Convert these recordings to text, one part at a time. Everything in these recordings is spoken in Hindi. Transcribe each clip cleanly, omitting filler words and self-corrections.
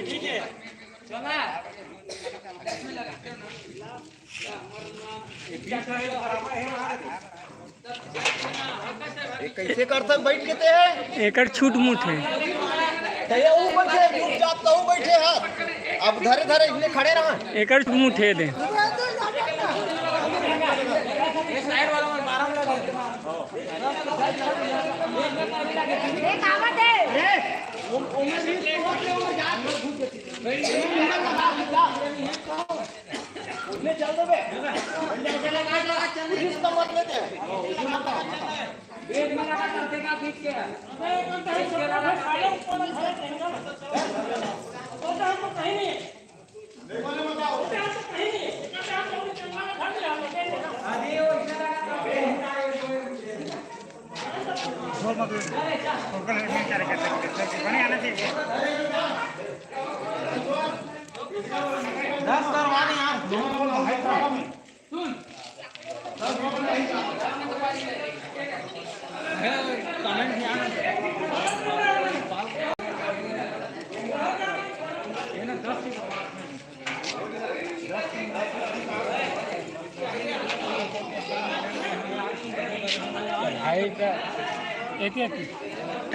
ठीक है कैसे करते बैठ के ते है एकड़ छूट मूठ है बैठे बैठे हैं अब धरे धरे इसलिए खड़े रहा एकड़ मूठ है दे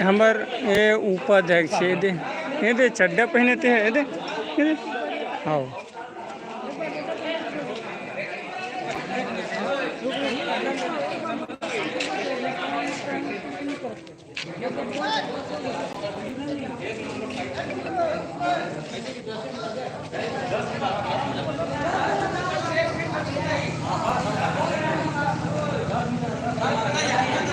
हमार ये उपाध्यक्ष ये दे चड्डा पहने थे ये दे हाँ है